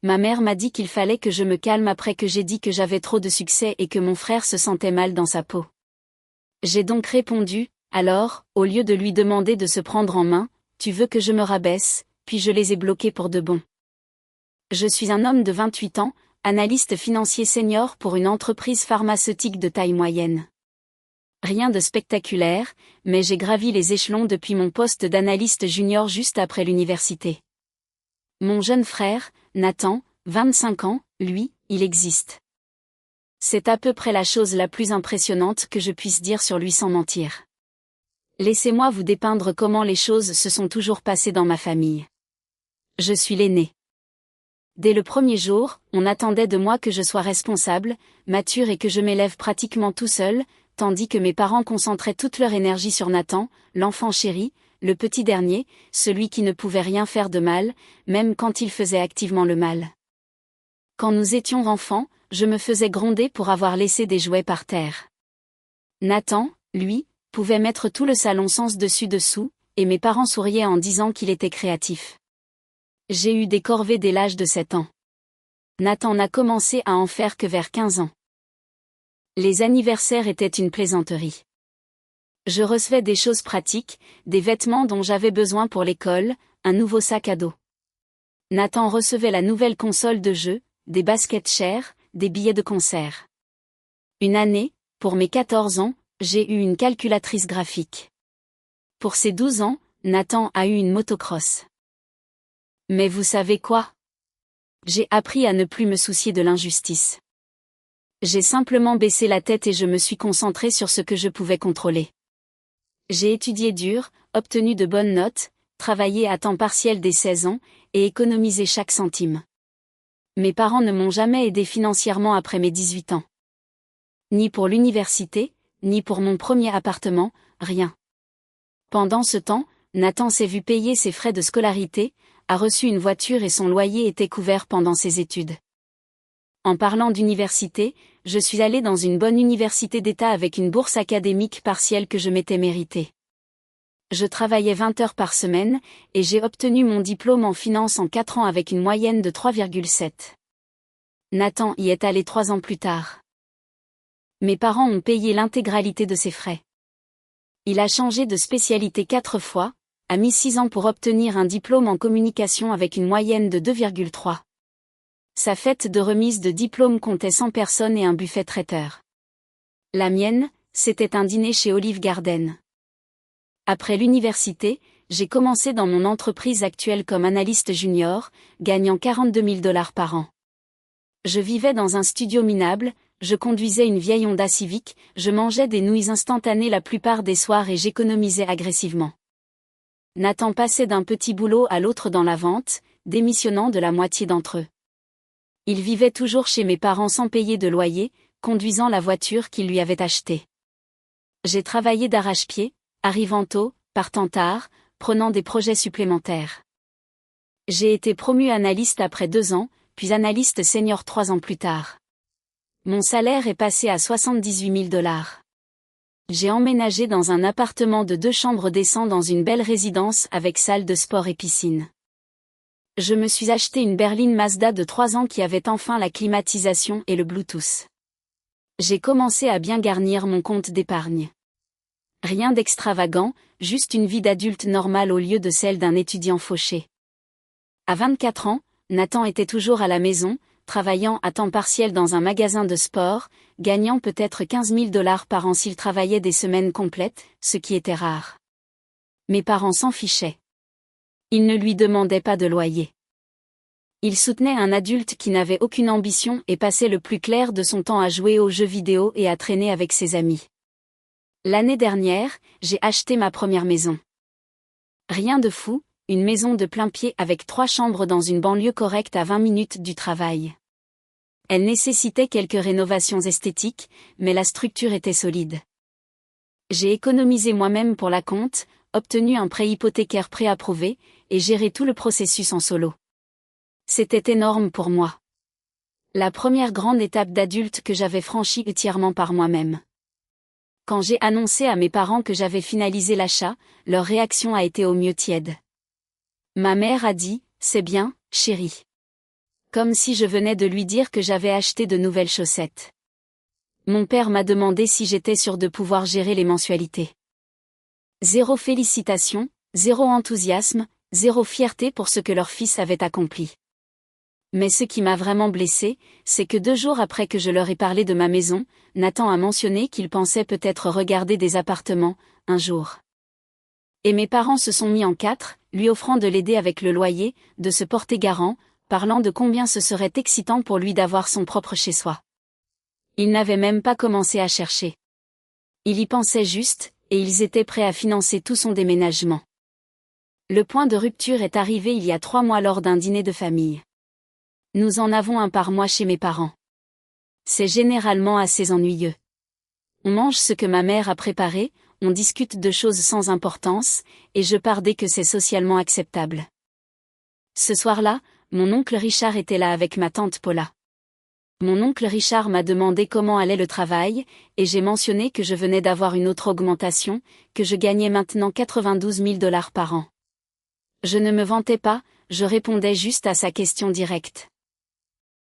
Ma mère m'a dit qu'il fallait que je me calme après que j'ai dit que j'avais trop de succès et que mon frère se sentait mal dans sa peau. J'ai donc répondu, alors, au lieu de lui demander de se prendre en main, tu veux que je me rabaisse, puis je les ai bloqués pour de bon. Je suis un homme de 28 ans, analyste financier senior pour une entreprise pharmaceutique de taille moyenne. Rien de spectaculaire, mais j'ai gravi les échelons depuis mon poste d'analyste junior juste après l'université. Mon jeune frère, Nathan, 25 ans, lui, il existe. C'est à peu près la chose la plus impressionnante que je puisse dire sur lui sans mentir. Laissez-moi vous dépeindre comment les choses se sont toujours passées dans ma famille. Je suis l'aîné. Dès le premier jour, on attendait de moi que je sois responsable, mature et que je m'élève pratiquement tout seul, tandis que mes parents concentraient toute leur énergie sur Nathan, l'enfant chéri, le petit dernier, celui qui ne pouvait rien faire de mal, même quand il faisait activement le mal. Quand nous étions enfants, je me faisais gronder pour avoir laissé des jouets par terre. Nathan, lui, pouvait mettre tout le salon sens dessus-dessous, et mes parents souriaient en disant qu'il était créatif. J'ai eu des corvées dès l'âge de 7 ans. Nathan n'a commencé à en faire que vers 15 ans. Les anniversaires étaient une plaisanterie. Je recevais des choses pratiques, des vêtements dont j'avais besoin pour l'école, un nouveau sac à dos. Nathan recevait la nouvelle console de jeu, des baskets chères, des billets de concert. Une année, pour mes 14 ans, j'ai eu une calculatrice graphique. Pour ses 12 ans, Nathan a eu une motocross. Mais vous savez quoi? J'ai appris à ne plus me soucier de l'injustice. J'ai simplement baissé la tête et je me suis concentré sur ce que je pouvais contrôler. J'ai étudié dur, obtenu de bonnes notes, travaillé à temps partiel dès 16 ans, et économisé chaque centime. Mes parents ne m'ont jamais aidé financièrement après mes 18 ans. Ni pour l'université, ni pour mon premier appartement, rien. Pendant ce temps, Nathan s'est vu payer ses frais de scolarité, a reçu une voiture et son loyer était couvert pendant ses études. En parlant d'université, je suis allé dans une bonne université d'État avec une bourse académique partielle que je m'étais méritée. Je travaillais 20 heures par semaine, et j'ai obtenu mon diplôme en finance en 4 ans avec une moyenne de 3,7. Nathan y est allé 3 ans plus tard. Mes parents ont payé l'intégralité de ses frais. Il a changé de spécialité 4 fois, a mis 6 ans pour obtenir un diplôme en communication avec une moyenne de 2,3. Sa fête de remise de diplôme comptait 100 personnes et un buffet traiteur. La mienne, c'était un dîner chez Olive Garden. Après l'université, j'ai commencé dans mon entreprise actuelle comme analyste junior, gagnant 42 000 $ par an. Je vivais dans un studio minable, je conduisais une vieille Honda Civic, je mangeais des nouilles instantanées la plupart des soirs et j'économisais agressivement. Nathan passait d'un petit boulot à l'autre dans la vente, démissionnant de la moitié d'entre eux. Il vivait toujours chez mes parents sans payer de loyer, conduisant la voiture qu'ils lui avaient achetée. J'ai travaillé d'arrache-pied, arrivant tôt, partant tard, prenant des projets supplémentaires. J'ai été promu analyste après 2 ans, puis analyste senior 3 ans plus tard. Mon salaire est passé à 78 000 $. J'ai emménagé dans un appartement de 2 chambres décent dans une belle résidence avec salle de sport et piscine. Je me suis acheté une berline Mazda de 3 ans qui avait enfin la climatisation et le Bluetooth. J'ai commencé à bien garnir mon compte d'épargne. Rien d'extravagant, juste une vie d'adulte normale au lieu de celle d'un étudiant fauché. À 24 ans, Nathan était toujours à la maison, travaillant à temps partiel dans un magasin de sport, gagnant peut-être 15 000 $ par an s'il travaillait des semaines complètes, ce qui était rare. Mes parents s'en fichaient. Ils ne lui demandaient pas de loyer. Il soutenait un adulte qui n'avait aucune ambition et passait le plus clair de son temps à jouer aux jeux vidéo et à traîner avec ses amis. L'année dernière, j'ai acheté ma première maison. Rien de fou, une maison de plein pied avec 3 chambres dans une banlieue correcte à 20 minutes du travail. Elle nécessitait quelques rénovations esthétiques, mais la structure était solide. J'ai économisé moi-même pour la compte, obtenu un prêt hypothécaire préapprouvé, et géré tout le processus en solo. C'était énorme pour moi. La première grande étape d'adulte que j'avais franchie entièrement par moi-même. Quand j'ai annoncé à mes parents que j'avais finalisé l'achat, leur réaction a été au mieux tiède. Ma mère a dit « C'est bien, chérie. Comme si je venais de lui dire que j'avais acheté de nouvelles chaussettes. Mon père m'a demandé si j'étais sûre de pouvoir gérer les mensualités. Zéro félicitation, zéro enthousiasme, zéro fierté pour ce que leur fils avait accompli. Mais ce qui m'a vraiment blessée, c'est que 2 jours après que je leur ai parlé de ma maison, Nathan a mentionné qu'il pensait peut-être regarder des appartements, un jour. Et mes parents se sont mis en 4, lui offrant de l'aider avec le loyer, de se porter garant, parlant de combien ce serait excitant pour lui d'avoir son propre chez-soi. Il n'avait même pas commencé à chercher. Il y pensait juste, et ils étaient prêts à financer tout son déménagement. Le point de rupture est arrivé il y a 3 mois lors d'un dîner de famille. Nous en avons un par mois chez mes parents. C'est généralement assez ennuyeux. On mange ce que ma mère a préparé, on discute de choses sans importance, et je pars dès que c'est socialement acceptable. Ce soir-là, mon oncle Richard était là avec ma tante Paula. Mon oncle Richard m'a demandé comment allait le travail, et j'ai mentionné que je venais d'avoir une autre augmentation, que je gagnais maintenant 92 000 $ par an. Je ne me vantais pas, je répondais juste à sa question directe.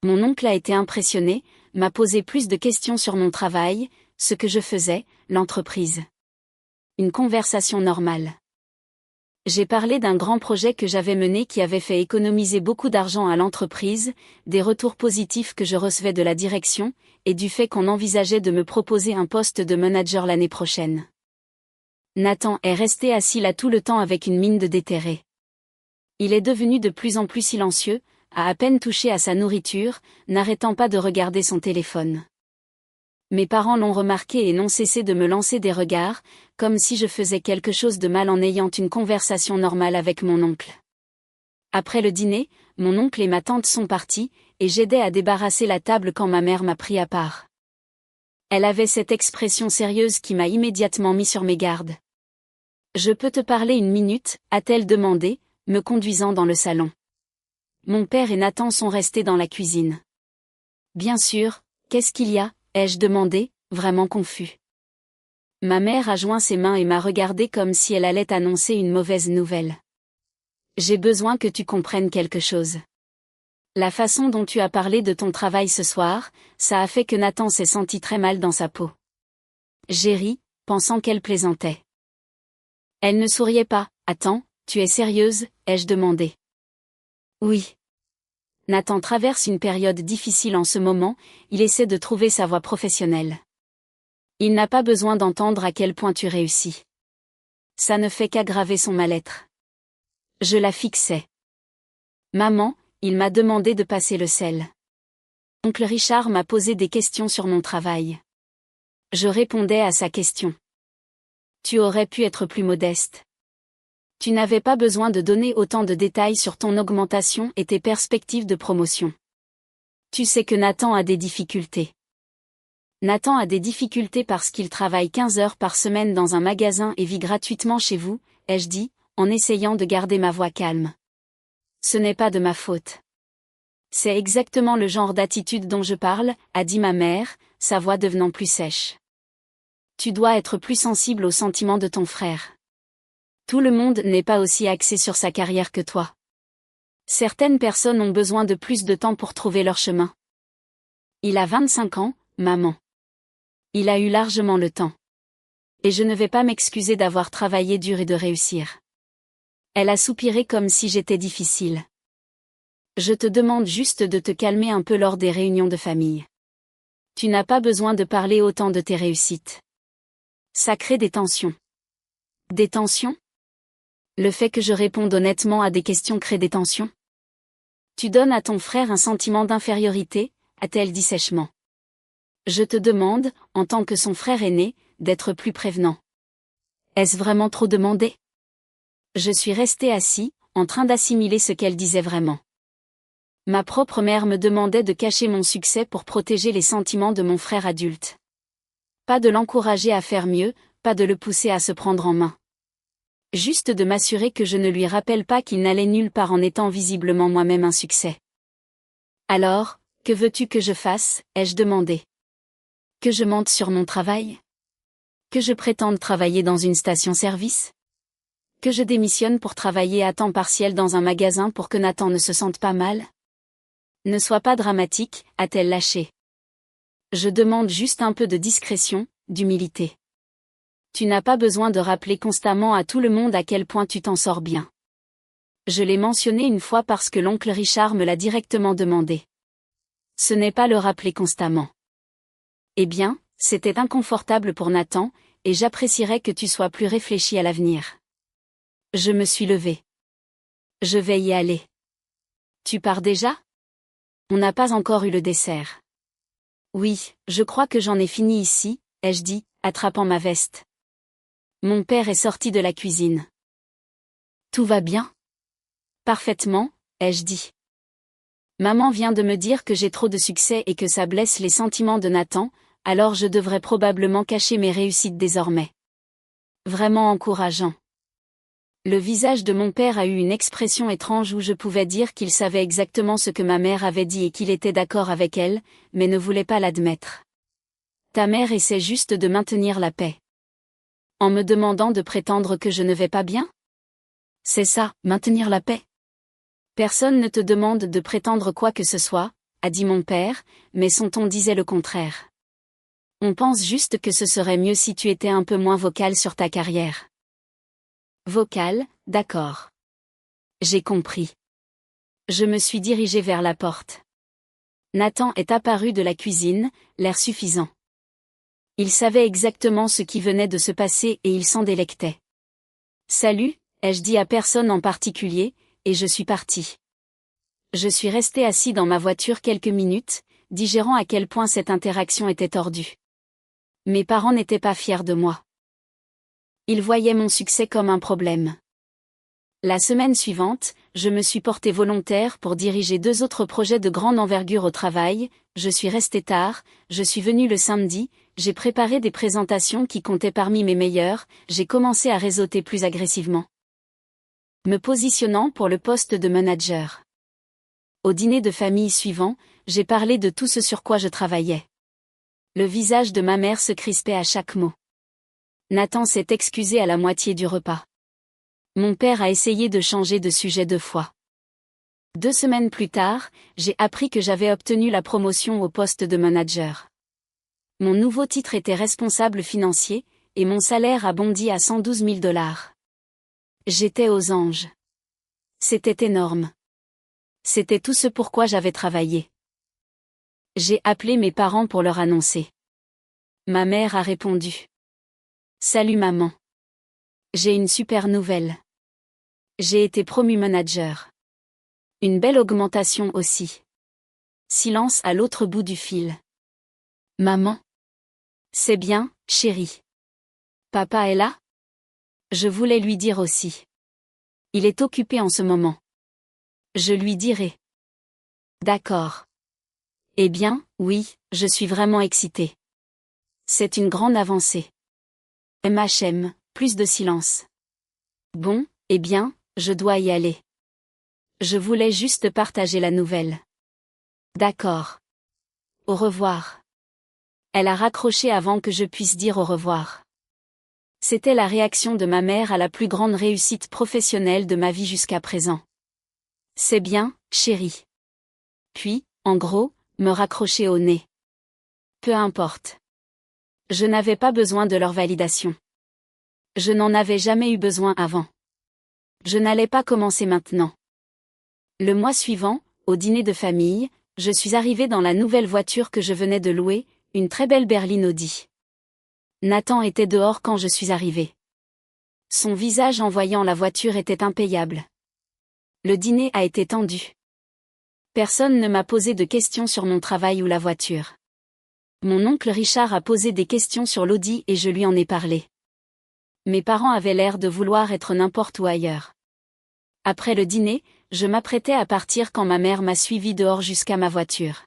Mon oncle a été impressionné, m'a posé plus de questions sur mon travail, ce que je faisais, l'entreprise. Une conversation normale. J'ai parlé d'un grand projet que j'avais mené qui avait fait économiser beaucoup d'argent à l'entreprise, des retours positifs que je recevais de la direction, et du fait qu'on envisageait de me proposer un poste de manager l'année prochaine. Nathan est resté assis là tout le temps avec une mine de déterré. Il est devenu de plus en plus silencieux, à peine touché à sa nourriture, n'arrêtant pas de regarder son téléphone. Mes parents l'ont remarqué et n'ont cessé de me lancer des regards, comme si je faisais quelque chose de mal en ayant une conversation normale avec mon oncle. Après le dîner, mon oncle et ma tante sont partis, et j'aidais à débarrasser la table quand ma mère m'a pris à part. Elle avait cette expression sérieuse qui m'a immédiatement mis sur mes gardes. « Je peux te parler 1 minute ?» a-t-elle demandé, me conduisant dans le salon. Mon père et Nathan sont restés dans la cuisine. « Bien sûr, qu'est-ce qu'il y a ?» ai-je demandé, vraiment confus. Ma mère a joint ses mains et m'a regardé comme si elle allait annoncer une mauvaise nouvelle. « J'ai besoin que tu comprennes quelque chose. La façon dont tu as parlé de ton travail ce soir, ça a fait que Nathan s'est senti très mal dans sa peau. » J'ai ri, pensant qu'elle plaisantait. Elle ne souriait pas. « Attends, tu es sérieuse ?» ai-je demandé. « Oui. » Nathan traverse une période difficile en ce moment, il essaie de trouver sa voie professionnelle. Il n'a pas besoin d'entendre à quel point tu réussis. Ça ne fait qu'aggraver son mal-être. Je la fixais. Maman, il m'a demandé de passer le sel. Oncle Richard m'a posé des questions sur mon travail. Je répondais à sa question. Tu aurais pu être plus modeste. Tu n'avais pas besoin de donner autant de détails sur ton augmentation et tes perspectives de promotion. Tu sais que Nathan a des difficultés. Nathan a des difficultés parce qu'il travaille 15 heures par semaine dans un magasin et vit gratuitement chez vous, ai-je dit, en essayant de garder ma voix calme. Ce n'est pas de ma faute. C'est exactement le genre d'attitude dont je parle, a dit ma mère, sa voix devenant plus sèche. Tu dois être plus sensible aux sentiments de ton frère. Tout le monde n'est pas aussi axé sur sa carrière que toi. Certaines personnes ont besoin de plus de temps pour trouver leur chemin. Il a 25 ans, maman. Il a eu largement le temps. Et je ne vais pas m'excuser d'avoir travaillé dur et de réussir. Elle a soupiré comme si j'étais difficile. Je te demande juste de te calmer un peu lors des réunions de famille. Tu n'as pas besoin de parler autant de tes réussites. Ça crée des tensions. Des tensions ? Le fait que je réponde honnêtement à des questions crée des tensions. Tu donnes à ton frère un sentiment d'infériorité, a-t-elle dit sèchement. Je te demande, en tant que son frère aîné, d'être plus prévenant. Est-ce vraiment trop demandé ? Je suis resté assis, en train d'assimiler ce qu'elle disait vraiment. Ma propre mère me demandait de cacher mon succès pour protéger les sentiments de mon frère adulte. Pas de l'encourager à faire mieux, pas de le pousser à se prendre en main. Juste de m'assurer que je ne lui rappelle pas qu'il n'allait nulle part en étant visiblement moi-même un succès. Alors, que veux-tu que je fasse, ai-je demandé. Que je mente sur mon travail ? Que je prétende travailler dans une station-service ? Que je démissionne pour travailler à temps partiel dans un magasin pour que Nathan ne se sente pas mal ? Ne sois pas dramatique, a-t-elle lâché. Je demande juste un peu de discrétion, d'humilité. Tu n'as pas besoin de rappeler constamment à tout le monde à quel point tu t'en sors bien. Je l'ai mentionné une fois parce que l'oncle Richard me l'a directement demandé. Ce n'est pas le rappeler constamment. Eh bien, c'était inconfortable pour Nathan, et j'apprécierais que tu sois plus réfléchi à l'avenir. Je me suis levée. Je vais y aller. Tu pars déjà? On n'a pas encore eu le dessert. Oui, je crois que j'en ai fini ici, ai-je dit, attrapant ma veste. Mon père est sorti de la cuisine. Tout va bien? Parfaitement, ai-je dit. Maman vient de me dire que j'ai trop de succès et que ça blesse les sentiments de Nathan, alors je devrais probablement cacher mes réussites désormais. Vraiment encourageant. Le visage de mon père a eu une expression étrange où je pouvais dire qu'il savait exactement ce que ma mère avait dit et qu'il était d'accord avec elle, mais ne voulait pas l'admettre. Ta mère essaie juste de maintenir la paix. En me demandant de prétendre que je ne vais pas bien? C'est ça, maintenir la paix. Personne ne te demande de prétendre quoi que ce soit, a dit mon père, mais son ton disait le contraire. On pense juste que ce serait mieux si tu étais un peu moins vocal sur ta carrière. Vocal, d'accord. J'ai compris. Je me suis dirigée vers la porte. Nathan est apparu de la cuisine, l'air suffisant. Il savait exactement ce qui venait de se passer et il s'en délectait. Salut, ai-je dit à personne en particulier, et je suis parti. Je suis resté assis dans ma voiture quelques minutes, digérant à quel point cette interaction était tordue. Mes parents n'étaient pas fiers de moi. Ils voyaient mon succès comme un problème. La semaine suivante, je me suis porté volontaire pour diriger 2 autres projets de grande envergure au travail, je suis resté tard, je suis venu le samedi, j'ai préparé des présentations qui comptaient parmi mes meilleures, j'ai commencé à réseauter plus agressivement. Me positionnant pour le poste de manager. Au dîner de famille suivant, j'ai parlé de tout ce sur quoi je travaillais. Le visage de ma mère se crispait à chaque mot. Nathan s'est excusé à la moitié du repas. Mon père a essayé de changer de sujet 2 fois. 2 semaines plus tard, j'ai appris que j'avais obtenu la promotion au poste de manager. Mon nouveau titre était responsable financier, et mon salaire a bondi à 112 000 $. J'étais aux anges. C'était énorme. C'était tout ce pourquoi j'avais travaillé. J'ai appelé mes parents pour leur annoncer. Ma mère a répondu. Salut maman. J'ai une super nouvelle. J'ai été promu manager. Une belle augmentation aussi. Silence à l'autre bout du fil. Maman. C'est bien, chérie. Papa est là? Je voulais lui dire aussi. Il est occupé en ce moment. Je lui dirai. D'accord. Eh bien, oui, je suis vraiment excitée. C'est une grande avancée. MHM, plus de silence. Bon, eh bien, je dois y aller. Je voulais juste partager la nouvelle. D'accord. Au revoir. Elle a raccroché avant que je puisse dire au revoir. C'était la réaction de ma mère à la plus grande réussite professionnelle de ma vie jusqu'à présent. C'est bien, chérie. Puis, en gros, me raccrocher au nez. Peu importe. Je n'avais pas besoin de leur validation. Je n'en avais jamais eu besoin avant. Je n'allais pas commencer maintenant. Le mois suivant, au dîner de famille, je suis arrivé dans la nouvelle voiture que je venais de louer, une très belle berline Audi. Nathan était dehors quand je suis arrivé. Son visage en voyant la voiture était impayable. Le dîner a été tendu. Personne ne m'a posé de questions sur mon travail ou la voiture. Mon oncle Richard a posé des questions sur l'Audi et je lui en ai parlé. Mes parents avaient l'air de vouloir être n'importe où ailleurs. Après le dîner, je m'apprêtais à partir quand ma mère m'a suivi dehors jusqu'à ma voiture.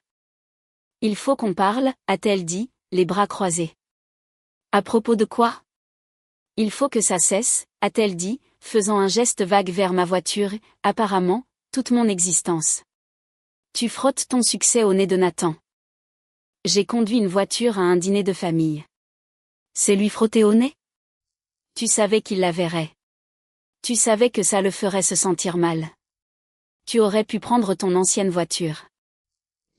Il faut qu'on parle, a-t-elle dit, les bras croisés. À propos de quoi? Il faut que ça cesse, a-t-elle dit, faisant un geste vague vers ma voiture, apparemment, toute mon existence. Tu frottes ton succès au nez de Nathan. J'ai conduit une voiture à un dîner de famille. C'est lui frotter au nez? Tu savais qu'il la verrait. Tu savais que ça le ferait se sentir mal. Tu aurais pu prendre ton ancienne voiture.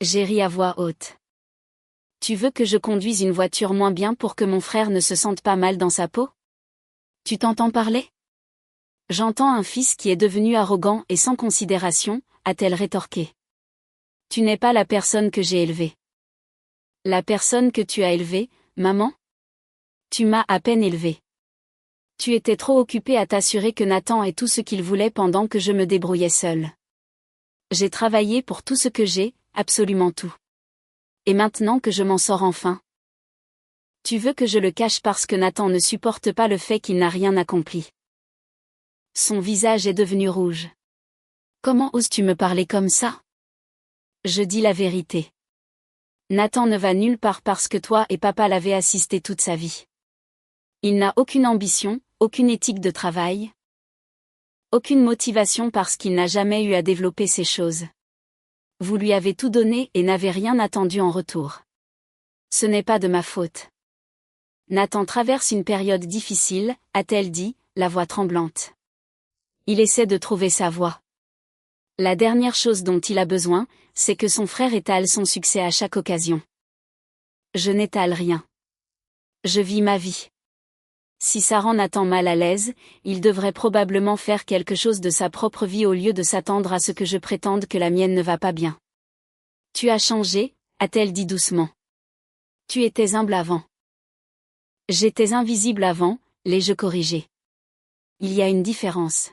J'ai ri à voix haute. Tu veux que je conduise une voiture moins bien pour que mon frère ne se sente pas mal dans sa peau? Tu t'entends parler? J'entends un fils qui est devenu arrogant et sans considération, a-t-elle rétorqué. Tu n'es pas la personne que j'ai élevée. La personne que tu as élevée, maman? Tu m'as à peine élevée. Tu étais trop occupée à t'assurer que Nathan ait tout ce qu'il voulait pendant que je me débrouillais seule. J'ai travaillé pour tout ce que j'ai, absolument tout. Et maintenant que je m'en sors enfin. Tu veux que je le cache parce que Nathan ne supporte pas le fait qu'il n'a rien accompli. Son visage est devenu rouge. Comment oses-tu me parler comme ça? Je dis la vérité. Nathan ne va nulle part parce que toi et papa l'avez assisté toute sa vie. Il n'a aucune ambition, aucune éthique de travail. Aucune motivation parce qu'il n'a jamais eu à développer ces choses. Vous lui avez tout donné et n'avez rien attendu en retour. Ce n'est pas de ma faute. Nathan traverse une période difficile, a-t-elle dit, la voix tremblante. Il essaie de trouver sa voie. La dernière chose dont il a besoin, c'est que son frère étale son succès à chaque occasion. Je n'étale rien. Je vis ma vie. Si ça rend Nathan mal à l'aise, il devrait probablement faire quelque chose de sa propre vie au lieu de s'attendre à ce que je prétende que la mienne ne va pas bien. Tu as changé, a-t-elle dit doucement. Tu étais humble avant. J'étais invisible avant, l'ai-je corrigé. Il y a une différence.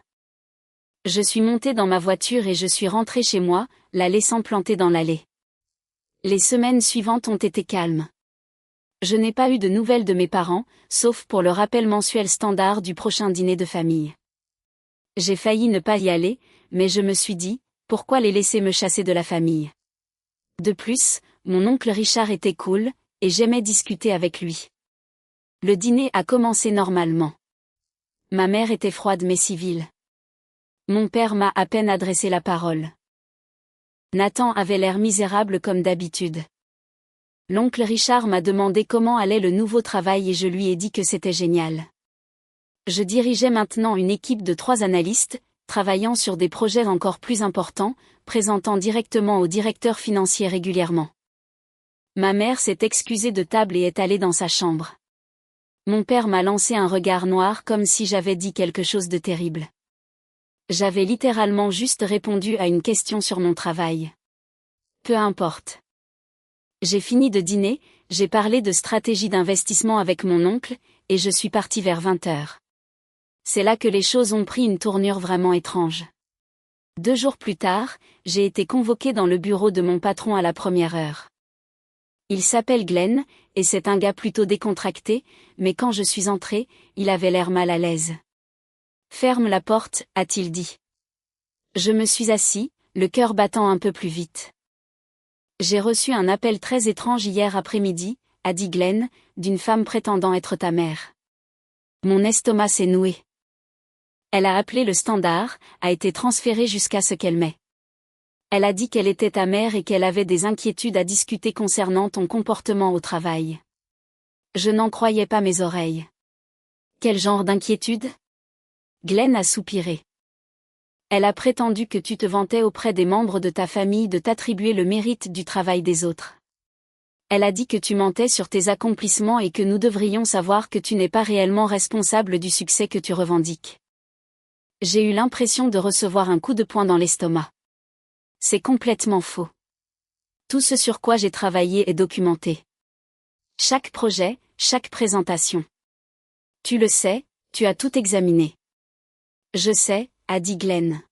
Je suis montée dans ma voiture et je suis rentrée chez moi, la laissant plantée dans l'allée. Les semaines suivantes ont été calmes. Je n'ai pas eu de nouvelles de mes parents, sauf pour le rappel mensuel standard du prochain dîner de famille. J'ai failli ne pas y aller, mais je me suis dit, pourquoi les laisser me chasser de la famille? De plus, mon oncle Richard était cool, et j'aimais discuter avec lui. Le dîner a commencé normalement. Ma mère était froide mais civile. Mon père m'a à peine adressé la parole. Nathan avait l'air misérable comme d'habitude. L'oncle Richard m'a demandé comment allait le nouveau travail et je lui ai dit que c'était génial. Je dirigeais maintenant une équipe de 3 analystes, travaillant sur des projets encore plus importants, présentant directement au directeur financier régulièrement. Ma mère s'est excusée de table et est allée dans sa chambre. Mon père m'a lancé un regard noir comme si j'avais dit quelque chose de terrible. J'avais littéralement juste répondu à une question sur mon travail. Peu importe. J'ai fini de dîner, j'ai parlé de stratégie d'investissement avec mon oncle, et je suis partie vers 20h. C'est là que les choses ont pris une tournure vraiment étrange. 2 jours plus tard, j'ai été convoquée dans le bureau de mon patron à la première heure. Il s'appelle Glenn, et c'est un gars plutôt décontracté, mais quand je suis entrée, il avait l'air mal à l'aise. « Ferme la porte », a-t-il dit. Je me suis assis, le cœur battant un peu plus vite. J'ai reçu un appel très étrange hier après-midi, a dit Glenn, d'une femme prétendant être ta mère. Mon estomac s'est noué. Elle a appelé le standard, a été transférée jusqu'à ce qu'elle m'ait. Elle a dit qu'elle était ta mère et qu'elle avait des inquiétudes à discuter concernant ton comportement au travail. Je n'en croyais pas mes oreilles. Quel genre d'inquiétude? Glenn a soupiré. Elle a prétendu que tu te vantais auprès des membres de ta famille de t'attribuer le mérite du travail des autres. Elle a dit que tu mentais sur tes accomplissements et que nous devrions savoir que tu n'es pas réellement responsable du succès que tu revendiques. J'ai eu l'impression de recevoir un coup de poing dans l'estomac. C'est complètement faux. Tout ce sur quoi j'ai travaillé est documenté. Chaque projet, chaque présentation. Tu le sais, tu as tout examiné. Je sais, a dit Glenn.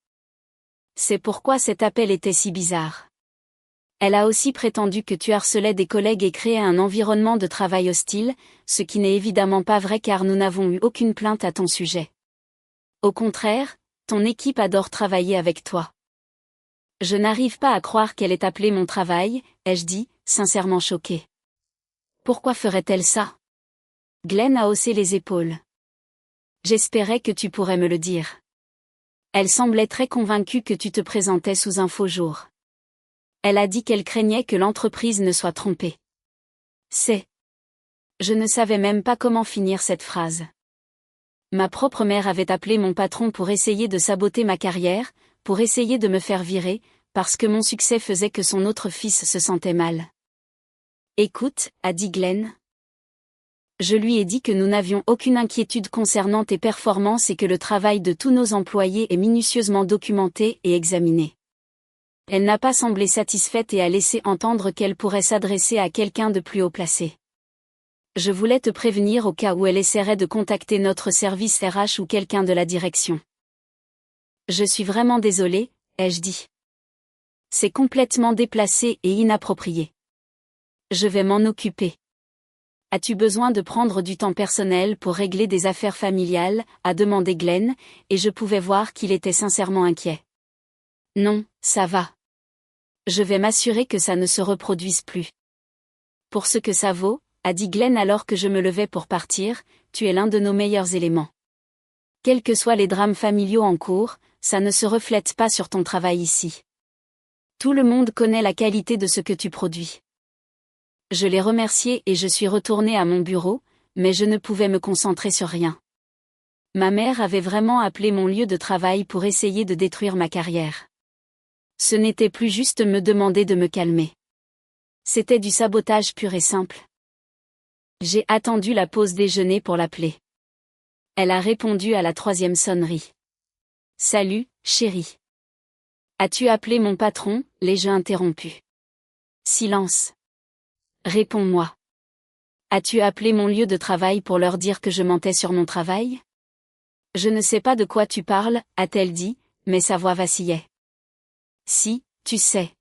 C'est pourquoi cet appel était si bizarre. Elle a aussi prétendu que tu harcelais des collègues et créais un environnement de travail hostile, ce qui n'est évidemment pas vrai car nous n'avons eu aucune plainte à ton sujet. Au contraire, ton équipe adore travailler avec toi. Je n'arrive pas à croire qu'elle ait appelé mon travail, ai-je dit, sincèrement choquée. Pourquoi ferait-elle ça? Glenn a haussé les épaules. J'espérais que tu pourrais me le dire. Elle semblait très convaincue que tu te présentais sous un faux jour. Elle a dit qu'elle craignait que l'entreprise ne soit trompée. Je ne savais même pas comment finir cette phrase. Ma propre mère avait appelé mon patron pour essayer de saboter ma carrière, pour essayer de me faire virer, parce que mon succès faisait que son autre fils se sentait mal. Écoute, a dit Glenn. Je lui ai dit que nous n'avions aucune inquiétude concernant tes performances et que le travail de tous nos employés est minutieusement documenté et examiné. Elle n'a pas semblé satisfaite et a laissé entendre qu'elle pourrait s'adresser à quelqu'un de plus haut placé. Je voulais te prévenir au cas où elle essaierait de contacter notre service RH ou quelqu'un de la direction. Je suis vraiment désolée, ai-je dit. C'est complètement déplacé et inapproprié. Je vais m'en occuper. As-tu besoin de prendre du temps personnel pour régler des affaires familiales, a demandé Glenn, et je pouvais voir qu'il était sincèrement inquiet. Non, ça va. Je vais m'assurer que ça ne se reproduise plus. Pour ce que ça vaut, a dit Glenn alors que je me levais pour partir, tu es l'un de nos meilleurs éléments. Quels que soient les drames familiaux en cours, ça ne se reflète pas sur ton travail ici. Tout le monde connaît la qualité de ce que tu produis. Je l'ai remercié et je suis retournée à mon bureau, mais je ne pouvais me concentrer sur rien. Ma mère avait vraiment appelé mon lieu de travail pour essayer de détruire ma carrière. Ce n'était plus juste me demander de me calmer. C'était du sabotage pur et simple. J'ai attendu la pause déjeuner pour l'appeler. Elle a répondu à la 3e sonnerie. Salut, chérie. As-tu appelé mon patron, l'ai-je interrompu. Silence. Réponds-moi. As-tu appelé mon lieu de travail pour leur dire que je mentais sur mon travail? Je ne sais pas de quoi tu parles, a-t-elle dit, mais sa voix vacillait. Si, tu sais.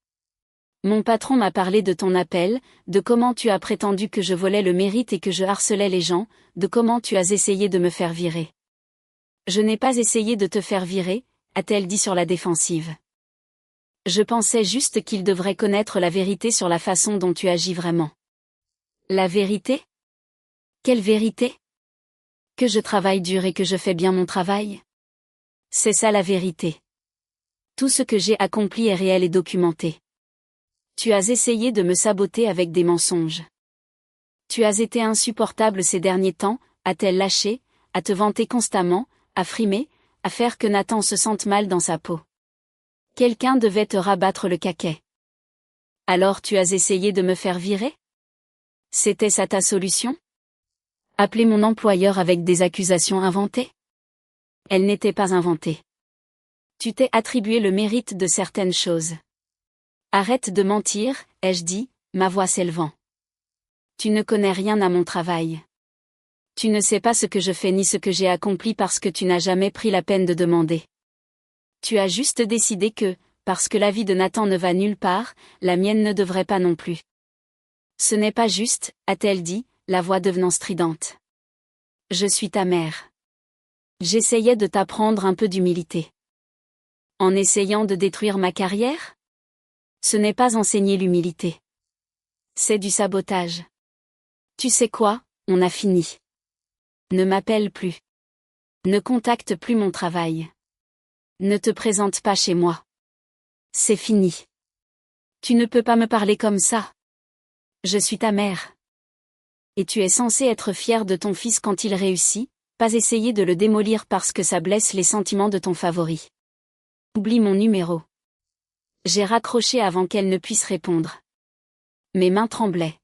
Mon patron m'a parlé de ton appel, de comment tu as prétendu que je volais le mérite et que je harcelais les gens, de comment tu as essayé de me faire virer. Je n'ai pas essayé de te faire virer, a-t-elle dit sur la défensive. Je pensais juste qu'il devrait connaître la vérité sur la façon dont tu agis vraiment. La vérité? Quelle vérité? Que je travaille dur et que je fais bien mon travail? C'est ça la vérité. Tout ce que j'ai accompli est réel et documenté. Tu as essayé de me saboter avec des mensonges. Tu as été insupportable ces derniers temps, a-t-elle lâché, à te vanter constamment, à frimer, à faire que Nathan se sente mal dans sa peau. Quelqu'un devait te rabattre le caquet. Alors tu as essayé de me faire virer? C'était ça ta solution? Appeler mon employeur avec des accusations inventées? Elles n'étaient pas inventées. Tu t'es attribué le mérite de certaines choses. Arrête de mentir, ai-je dit, ma voix s'élevant. Tu ne connais rien à mon travail. Tu ne sais pas ce que je fais ni ce que j'ai accompli parce que tu n'as jamais pris la peine de demander. Tu as juste décidé que, parce que la vie de Nathan ne va nulle part, la mienne ne devrait pas non plus. Ce n'est pas juste, a-t-elle dit, la voix devenant stridente. Je suis ta mère. J'essayais de t'apprendre un peu d'humilité. En essayant de détruire ma carrière? Ce n'est pas enseigner l'humilité. C'est du sabotage. Tu sais quoi, on a fini. Ne m'appelle plus. Ne contacte plus mon travail. Ne te présente pas chez moi. C'est fini. Tu ne peux pas me parler comme ça. Je suis ta mère. Et tu es censé être fier de ton fils quand il réussit, pas essayer de le démolir parce que ça blesse les sentiments de ton favori. Oublie mon numéro. J'ai raccroché avant qu'elle ne puisse répondre. Mes mains tremblaient.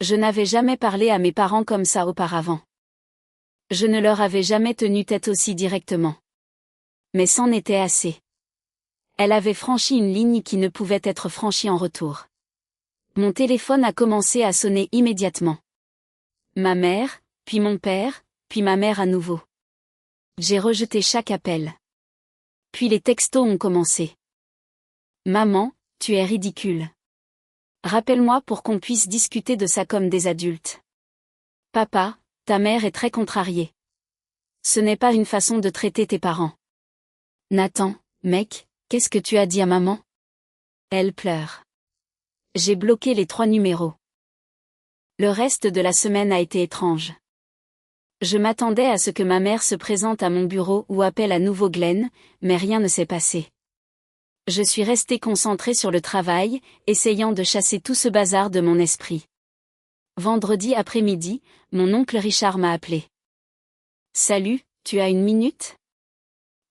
Je n'avais jamais parlé à mes parents comme ça auparavant. Je ne leur avais jamais tenu tête aussi directement. Mais c'en était assez. Elle avait franchi une ligne qui ne pouvait être franchie en retour. Mon téléphone a commencé à sonner immédiatement. Ma mère, puis mon père, puis ma mère à nouveau. J'ai rejeté chaque appel. Puis les textos ont commencé. Maman, tu es ridicule. Rappelle-moi pour qu'on puisse discuter de ça comme des adultes. Papa, ta mère est très contrariée. Ce n'est pas une façon de traiter tes parents. Nathan, mec, qu'est-ce que tu as dit à maman? Elle pleure. J'ai bloqué les 3 numéros. Le reste de la semaine a été étrange. Je m'attendais à ce que ma mère se présente à mon bureau ou appelle à nouveau Glenn, mais rien ne s'est passé. Je suis restée concentrée sur le travail, essayant de chasser tout ce bazar de mon esprit. Vendredi après-midi, mon oncle Richard m'a appelé. Salut, tu as une minute?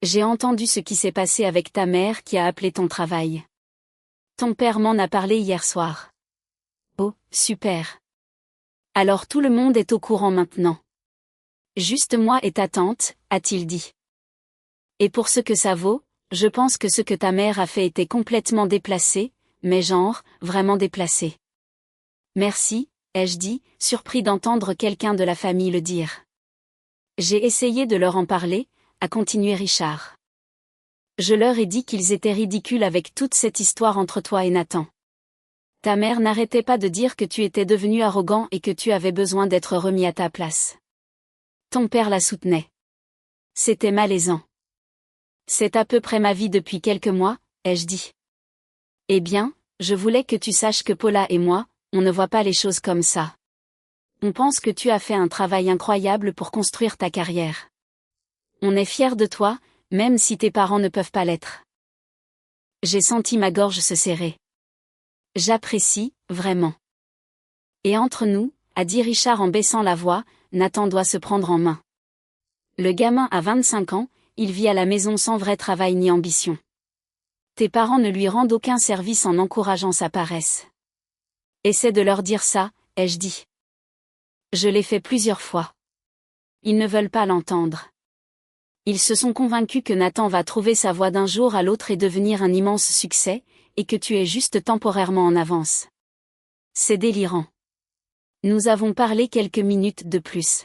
J'ai entendu ce qui s'est passé avec ta mère qui a appelé ton travail. Ton père m'en a parlé hier soir. Oh, super. Alors tout le monde est au courant maintenant. Juste moi et ta tante, a-t-il dit. Et pour ce que ça vaut, je pense que ce que ta mère a fait était complètement déplacé, mais genre, vraiment déplacé. Merci, ai-je dit, surpris d'entendre quelqu'un de la famille le dire. J'ai essayé de leur en parler, a continué Richard. Je leur ai dit qu'ils étaient ridicules avec toute cette histoire entre toi et Nathan. Ta mère n'arrêtait pas de dire que tu étais devenu arrogant et que tu avais besoin d'être remis à ta place. Ton père la soutenait. C'était malaisant. C'est à peu près ma vie depuis quelques mois, ai-je dit. Eh bien, je voulais que tu saches que Paula et moi, on ne voit pas les choses comme ça. On pense que tu as fait un travail incroyable pour construire ta carrière. On est fiers de toi, même si tes parents ne peuvent pas l'être. J'ai senti ma gorge se serrer. J'apprécie, vraiment. Et entre nous, a dit Richard en baissant la voix, Nathan doit se prendre en main. Le gamin a 25 ans, il vit à la maison sans vrai travail ni ambition. Tes parents ne lui rendent aucun service en encourageant sa paresse. Essaie de leur dire ça, ai-je dit. Je l'ai fait plusieurs fois. Ils ne veulent pas l'entendre. Ils se sont convaincus que Nathan va trouver sa voie d'un jour à l'autre et devenir un immense succès, et que tu es juste temporairement en avance. C'est délirant. Nous avons parlé quelques minutes de plus.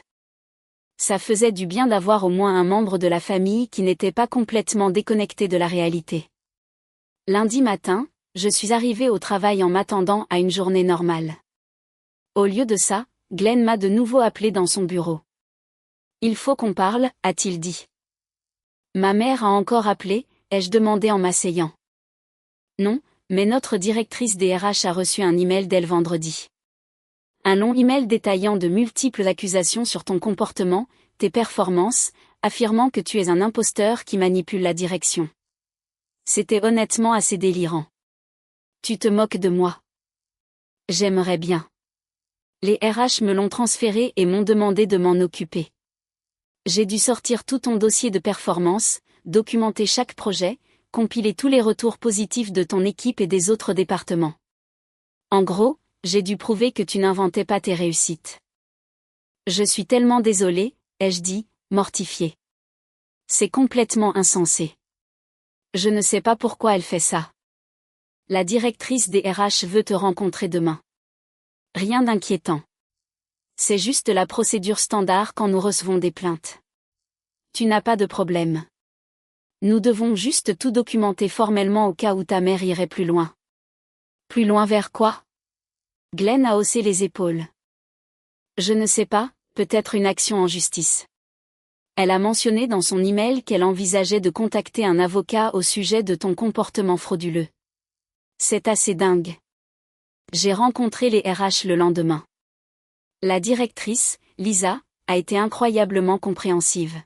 Ça faisait du bien d'avoir au moins un membre de la famille qui n'était pas complètement déconnecté de la réalité. Lundi matin, je suis arrivé au travail en m'attendant à une journée normale. Au lieu de ça, Glenn m'a de nouveau appelé dans son bureau. Il faut qu'on parle, a-t-il dit. Ma mère a encore appelé, ai-je demandé en m'asseyant. Non, mais notre directrice des RH a reçu un email d'elle vendredi. Un long email détaillant de multiples accusations sur ton comportement, tes performances, affirmant que tu es un imposteur qui manipule la direction. C'était honnêtement assez délirant. Tu te moques de moi. J'aimerais bien. Les RH me l'ont transféré et m'ont demandé de m'en occuper. J'ai dû sortir tout ton dossier de performance, documenter chaque projet, compiler tous les retours positifs de ton équipe et des autres départements. En gros, j'ai dû prouver que tu n'inventais pas tes réussites. Je suis tellement désolée, ai-je dit, mortifiée. C'est complètement insensé. Je ne sais pas pourquoi elle fait ça. La directrice des RH veut te rencontrer demain. Rien d'inquiétant. C'est juste la procédure standard quand nous recevons des plaintes. Tu n'as pas de problème. Nous devons juste tout documenter formellement au cas où ta mère irait plus loin. Plus loin vers quoi? Glenn a haussé les épaules. Je ne sais pas, peut-être une action en justice. Elle a mentionné dans son email qu'elle envisageait de contacter un avocat au sujet de ton comportement frauduleux. C'est assez dingue. J'ai rencontré les RH le lendemain. La directrice, Lisa, a été incroyablement compréhensive.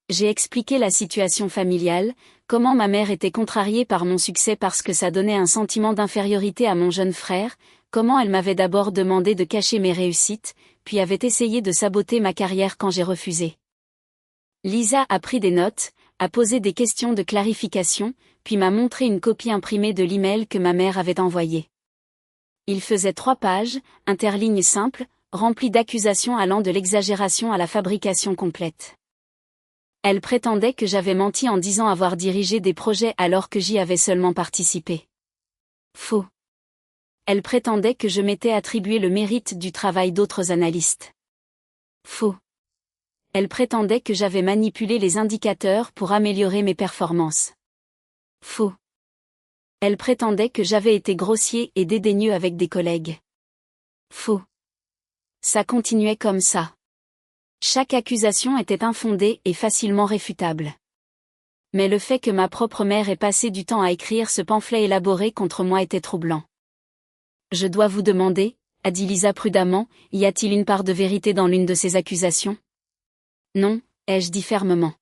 J'ai expliqué la situation familiale, comment ma mère était contrariée par mon succès parce que ça donnait un sentiment d'infériorité à mon jeune frère, comment elle m'avait d'abord demandé de cacher mes réussites, puis avait essayé de saboter ma carrière quand j'ai refusé. Lisa a pris des notes, a posé des questions de clarification, puis m'a montré une copie imprimée de l'email que ma mère avait envoyé. Il faisait 3 pages, interlignes simples, remplies d'accusations allant de l'exagération à la fabrication complète. Elle prétendait que j'avais menti en disant avoir dirigé des projets alors que j'y avais seulement participé. Faux. Elle prétendait que je m'étais attribué le mérite du travail d'autres analystes. Faux. Elle prétendait que j'avais manipulé les indicateurs pour améliorer mes performances. Faux. Elle prétendait que j'avais été grossier et dédaigneux avec des collègues. Faux. Ça continuait comme ça. Chaque accusation était infondée et facilement réfutable. Mais le fait que ma propre mère ait passé du temps à écrire ce pamphlet élaboré contre moi était troublant. Je dois vous demander, a dit Lisa prudemment, y a-t-il une part de vérité dans l'une de ces accusations? Non, ai-je dit fermement.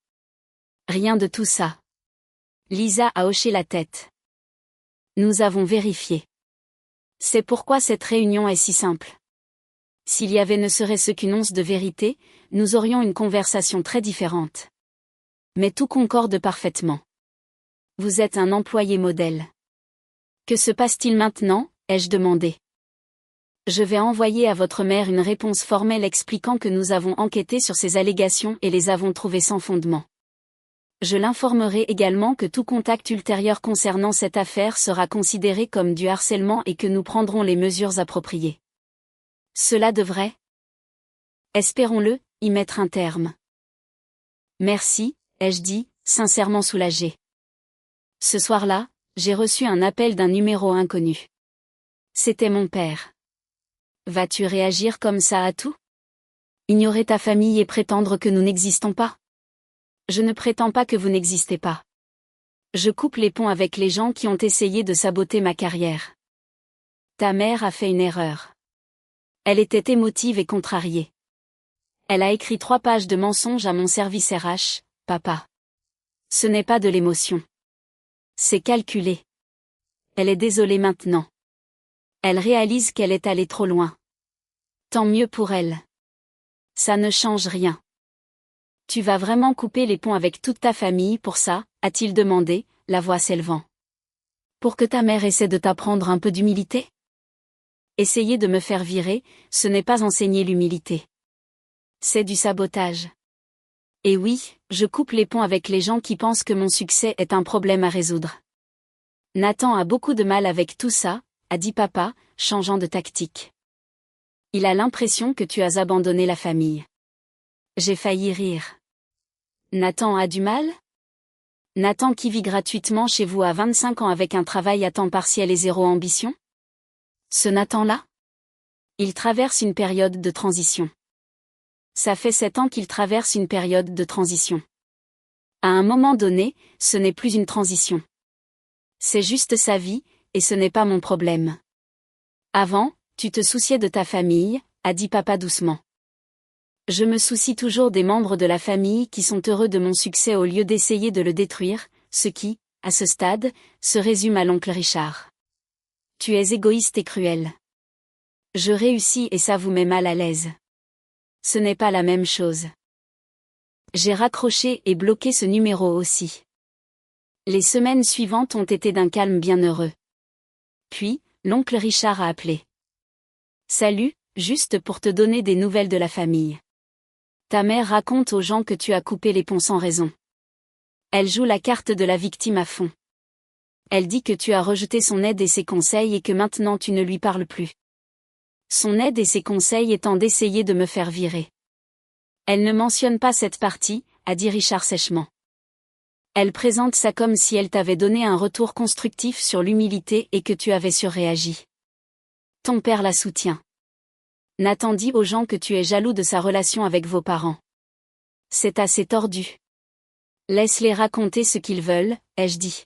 Rien de tout ça. Lisa a hoché la tête. Nous avons vérifié. C'est pourquoi cette réunion est si simple. S'il y avait ne serait-ce qu'une once de vérité, nous aurions une conversation très différente. Mais tout concorde parfaitement. Vous êtes un employé modèle. Que se passe-t-il maintenant, ai-je demandé. Je vais envoyer à votre mère une réponse formelle expliquant que nous avons enquêté sur ces allégations et les avons trouvées sans fondement. Je l'informerai également que tout contact ultérieur concernant cette affaire sera considéré comme du harcèlement et que nous prendrons les mesures appropriées. Cela devrait, espérons-le, y mettre un terme. Merci, ai-je dit, sincèrement soulagé. Ce soir-là, j'ai reçu un appel d'un numéro inconnu. C'était mon père. Vas-tu réagir comme ça à tout? Ignorer ta famille et prétendre que nous n'existons pas? Je ne prétends pas que vous n'existez pas. Je coupe les ponts avec les gens qui ont essayé de saboter ma carrière. Ta mère a fait une erreur. Elle était émotive et contrariée. Elle a écrit 3 pages de mensonges à mon service RH, papa. Ce n'est pas de l'émotion. C'est calculé. Elle est désolée maintenant. Elle réalise qu'elle est allée trop loin. Tant mieux pour elle. Ça ne change rien. Tu vas vraiment couper les ponts avec toute ta famille pour ça, a-t-il demandé, la voix s'élevant. Pour que ta mère essaie de t'apprendre un peu d'humilité? Essayer de me faire virer, ce n'est pas enseigner l'humilité. C'est du sabotage. Et oui, je coupe les ponts avec les gens qui pensent que mon succès est un problème à résoudre. Nathan a beaucoup de mal avec tout ça, a dit papa, changeant de tactique. Il a l'impression que tu as abandonné la famille. J'ai failli rire. Nathan a du mal? Nathan qui vit gratuitement chez vous à 25 ans avec un travail à temps partiel et zéro ambition? Ce Nathan-là? Il traverse une période de transition. Ça fait 7 ans qu'il traverse une période de transition. À un moment donné, ce n'est plus une transition. C'est juste sa vie, et ce n'est pas mon problème. Avant, tu te souciais de ta famille, a dit papa doucement. Je me soucie toujours des membres de la famille qui sont heureux de mon succès au lieu d'essayer de le détruire, ce qui, à ce stade, se résume à l'oncle Richard. Tu es égoïste et cruel. Je réussis et ça vous met mal à l'aise. Ce n'est pas la même chose. J'ai raccroché et bloqué ce numéro aussi. Les semaines suivantes ont été d'un calme bien heureux. Puis, l'oncle Richard a appelé. Salut, juste pour te donner des nouvelles de la famille. Ta mère raconte aux gens que tu as coupé les ponts sans raison. Elle joue la carte de la victime à fond. Elle dit que tu as rejeté son aide et ses conseils et que maintenant tu ne lui parles plus. Son aide et ses conseils étant d'essayer de me faire virer. Elle ne mentionne pas cette partie, a dit Richard sèchement. Elle présente ça comme si elle t'avait donné un retour constructif sur l'humilité et que tu avais surréagi. Ton père la soutient. Nathan dit aux gens que tu es jaloux de sa relation avec vos parents. C'est assez tordu. Laisse-les raconter ce qu'ils veulent, ai-je dit.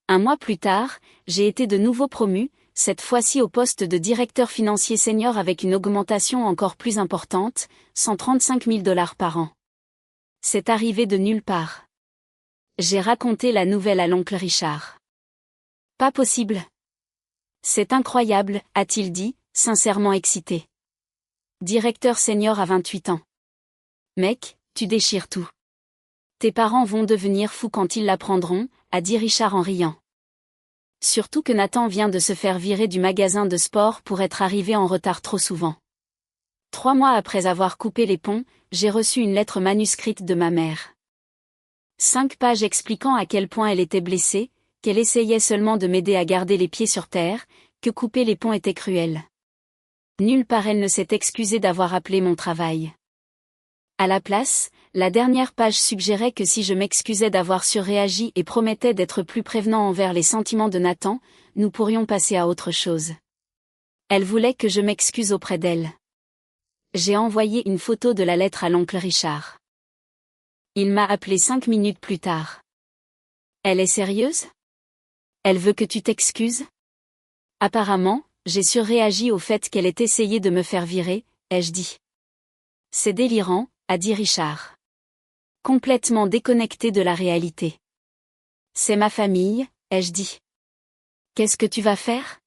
1 mois plus tard, j'ai été de nouveau promu, cette fois-ci au poste de directeur financier senior avec une augmentation encore plus importante, 135 000 $ par an. C'est arrivé de nulle part. J'ai raconté la nouvelle à l'oncle Richard. Pas possible. C'est incroyable, a-t-il dit, sincèrement excité. Directeur senior à 28 ans. Mec, tu déchires tout. Tes parents vont devenir fous quand ils l'apprendront, a dit Richard en riant. Surtout que Nathan vient de se faire virer du magasin de sport pour être arrivé en retard trop souvent. 3 mois après avoir coupé les ponts, j'ai reçu une lettre manuscrite de ma mère. 5 pages expliquant à quel point elle était blessée, qu'elle essayait seulement de m'aider à garder les pieds sur terre, que couper les ponts était cruel. Nulle part elle ne s'est excusée d'avoir appelé mon travail. À la place, la dernière page suggérait que si je m'excusais d'avoir surréagi et promettais d'être plus prévenant envers les sentiments de Nathan, nous pourrions passer à autre chose. Elle voulait que je m'excuse auprès d'elle. J'ai envoyé une photo de la lettre à l'oncle Richard. Il m'a appelé 5 minutes plus tard. Elle est sérieuse? Elle veut que tu t'excuses? Apparemment, j'ai surréagi au fait qu'elle ait essayé de me faire virer, ai-je dit. C'est délirant, a dit Richard. Complètement déconnecté de la réalité. C'est ma famille, ai-je dit. Qu'est-ce que tu vas faire?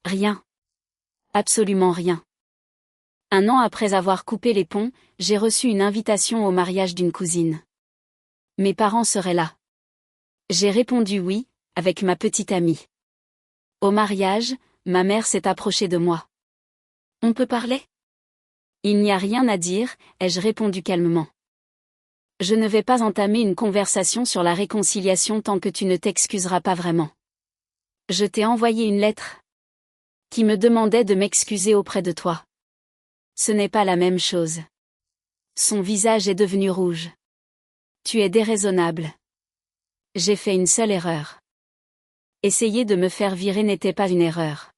Rien. Absolument rien. 1 an après avoir coupé les ponts, j'ai reçu une invitation au mariage d'une cousine. Mes parents seraient là. J'ai répondu oui, avec ma petite amie. Au mariage, ma mère s'est approchée de moi. On peut parler? Il n'y a rien à dire, ai-je répondu calmement. Je ne vais pas entamer une conversation sur la réconciliation tant que tu ne t'excuseras pas vraiment. Je t'ai envoyé une lettre qui me demandait de m'excuser auprès de toi. Ce n'est pas la même chose. Son visage est devenu rouge. Tu es déraisonnable. J'ai fait une seule erreur. Essayer de me faire virer n'était pas une erreur.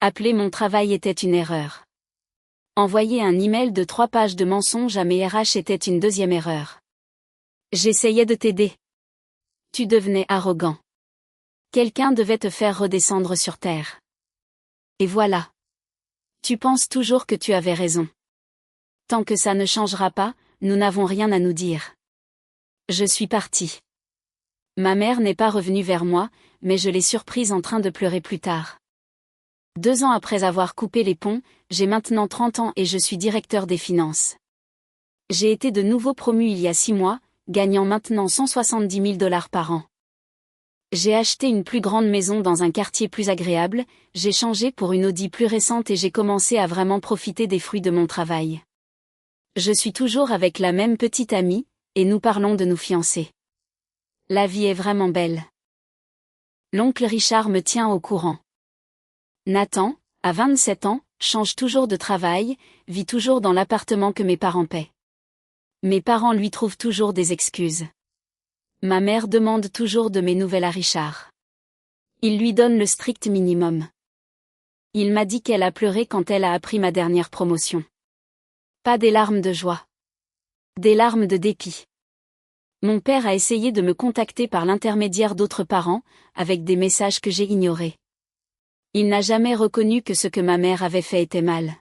Appeler mon travail était une erreur. Envoyer un email de 3 pages de mensonges à mes RH était une deuxième erreur. J'essayais de t'aider. Tu devenais arrogant. Quelqu'un devait te faire redescendre sur terre. Et voilà. Tu penses toujours que tu avais raison. Tant que ça ne changera pas, nous n'avons rien à nous dire. Je suis partie. Ma mère n'est pas revenue vers moi, mais je l'ai surprise en train de pleurer plus tard. 2 ans après avoir coupé les ponts, j'ai maintenant 30 ans et je suis directeur des finances. J'ai été de nouveau promu il y a 6 mois, gagnant maintenant 170 000 $ par an. J'ai acheté une plus grande maison dans un quartier plus agréable, j'ai changé pour une Audi plus récente et j'ai commencé à vraiment profiter des fruits de mon travail. Je suis toujours avec la même petite amie, et nous parlons de nous fiancer. La vie est vraiment belle. L'oncle Richard me tient au courant. Nathan, à 27 ans, change toujours de travail, vit toujours dans l'appartement que mes parents paient. Mes parents lui trouvent toujours des excuses. Ma mère demande toujours de mes nouvelles à Richard. Il lui donne le strict minimum. Il m'a dit qu'elle a pleuré quand elle a appris ma dernière promotion. Pas des larmes de joie. Des larmes de dépit. Mon père a essayé de me contacter par l'intermédiaire d'autres parents, avec des messages que j'ai ignorés. Il n'a jamais reconnu que ce que ma mère avait fait était mal.